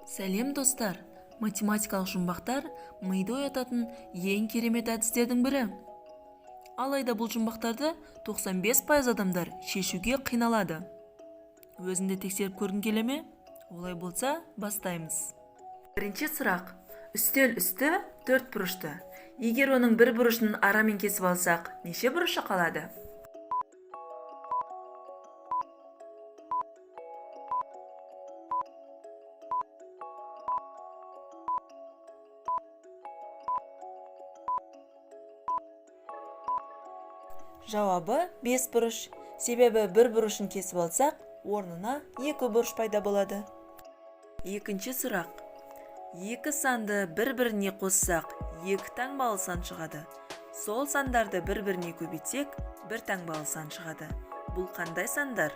Сәлем достар! Математикалық жұмбақтар миды оятатын ең керемет әдістердің бірі. Алайда бұл жұмбақтарды 95% адамдар шешуге қиналады. Өзіңді тексеріп көргің келе ме? Олай болса, бастаймыз. Бірінші сұрақ. Үстел үсті 4 бұрышты. Егер оның бір бұрышын арамен кесіп алсақ, неше бұрышы қалады? Жауабы 5 бұрыш. Себебі бір бұрышын кесіп алсақ, орнына 2 бұрыш пайда болады. Екінші сұрақ. Екі санды бір-біріне қоссақ, 2 таңбалы сан шығады. Сол сандарды бір-біріне көбейтсек, 1 таңбалы сан шығады. Бұл қандай сандар?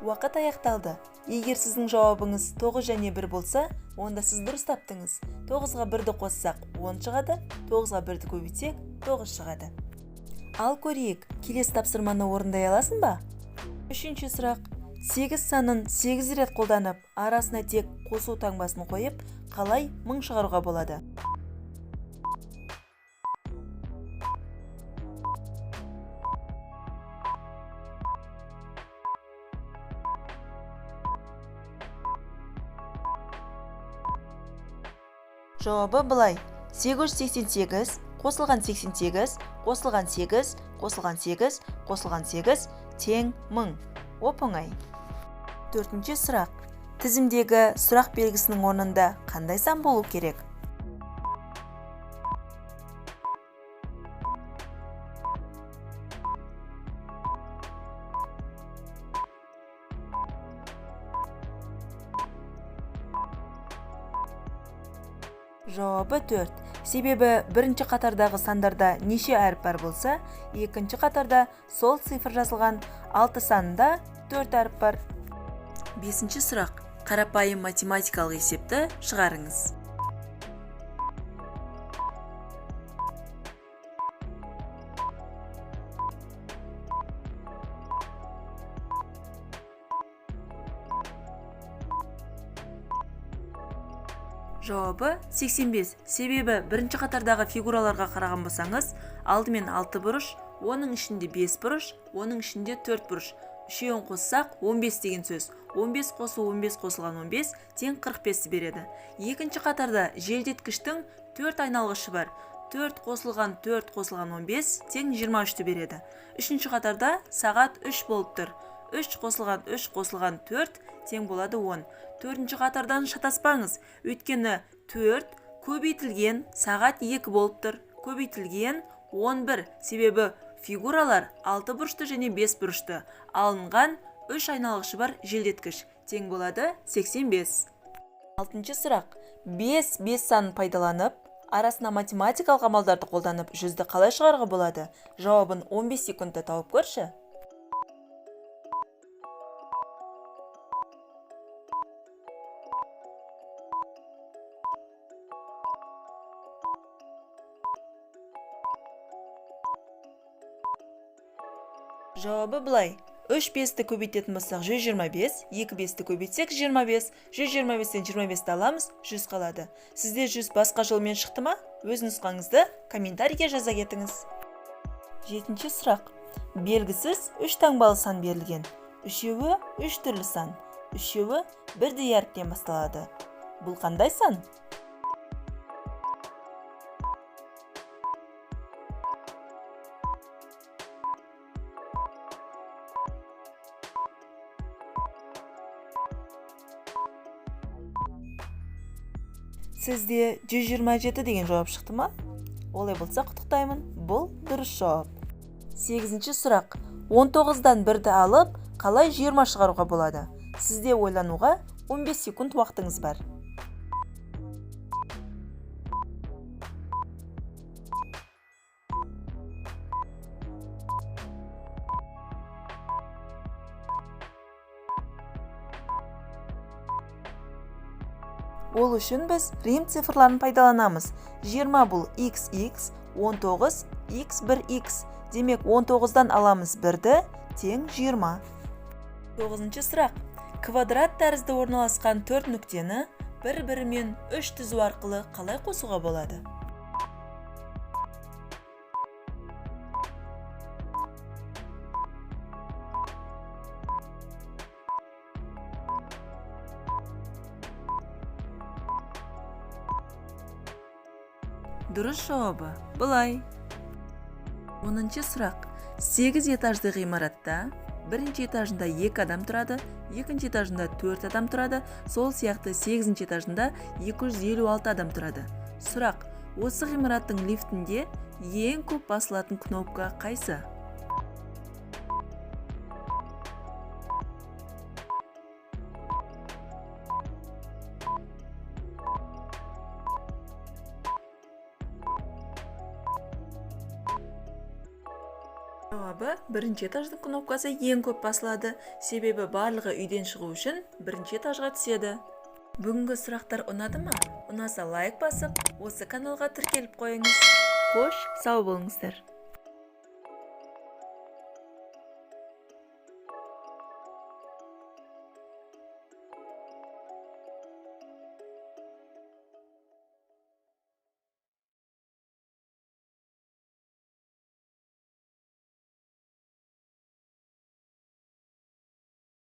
Уақыт аяқталды. Егер сіздің жауабыңыз 9 және 1 болса, онда сіз дұрыс таптыңыз. 9-ға 1-ді қоссақ 10 шығады, 9-ға 1-ді көбейтсек 9 шығады. Ал көрейік, келесі тапсырманы орындай аласың ба? Үшінші сұрақ. 8 санын 8 рет қолданып, арасына тек қосу таңбасын қойып, қалай 1000 шығаруға болады? Жауабы былай. 888 қосылған 88, қосылған 8, қосылған 8, қосылған 8 тең 1000. Оп-оңай. Төртінші сұрақ. Тізімдегі сұрақ белгісінің орнында қандай сан болу керек? Жауабы 4. Себебі бірінші қатардағы сандарда неше әріп бар болса, екінші қатарда сол цифр жазылған 6 санында 4 әріп бар. Бесінші сұрақ. Қарапайым математикалық есепті шығарыңыз. Жауабы 85. Себебі бірінші қатардағы фигураларға қараған болсаңыз, алдымен 6 бұрыш, оның ішінде 5 бұрыш, оның ішінде 4 бұрыш. Үшеуін қоссақ 15 деген сөз. 15 қосу 15 қосылған 15 тең 45 береді. Екінші қатарда желдеткіштің 4 айналғышы бар. 4 қосылған 4 қосылған 15 тең 23 береді. Үшінші қатарда сағат 3 болып тұр. 3 қосылған 3 қосылған 4 тең болады 10. Төртінші қатардан шатаспаңыз. Өйткені 4 көбейтілген сағат 2 болып тұр. Көбейтілген 11. Себебі фигуралар 6 бұрышты және 5 бұрышты. Алынған 3 айналғышы бар желдеткіш. Тең болады 85. Алтыншы сұрақ. 5 санын пайдаланып, арасына математикалық амалдарды қолданып, 100-ді қалай шығаруға болады? Жауабын 15 секундта тауып көрші. Жауабы былай. 3 5-ті көбейтетін болсақ 125, 2 5-ті көбейтсек 25, 125-тен 25-ті аламыз, 100 қалады. Сізде 100 басқа жолмен шықты ма? Өз нұсқаңызды комментарийге жаза кетіңіз. Жетінші сұрақ. Белгісіз 3 таңбалы сан берілген. Үшеуі 3 түрлі сан. Үшеуі бірдей әріптен басталады. Бұл қандай сан? Сізде 127 деген жауап шықты ма? Олай болса құттықтаймын. Бұл дұрыс жауап. 8-ші сұрақ. 19-дан 1-ді алып, қалай 20 шығаруға болады? Сізде ойлануға 15 секунд уақытыңыз бар. Ол үшін біз рим цифрларын пайдаланамыз. 20 бұл xx, 19 x1x. Демек 19-дан аламыз 1-ді тең 20. 9-шы сұрақ. Квадрат тәрізді орналасқан 4 нүктені бір-бірімен 3 түзу арқылы қалай қосуға болады? Дұрыс жауабы былай. 10-шы сұрақ. 8 этажды ғимаратта бірінші этажында 2 адам тұрады, екінші этажында 4 адам тұрады, сол сияқты 8-ші этажында 256 адам тұрады. Сұрақ. Осы ғимараттың лифтінде ең көп басылатын кнопка қайсы? Жауабы бірінші этаждың кнопкасы ең көп басылады, себебі барлығы үйден шығу үшін бірінші этажға түседі. Бүгінгі сұрақтар ұнады ма? Ұнаса лайк басып, осы каналға тіркеліп қойыңыз. Қош, сау болыңыздар.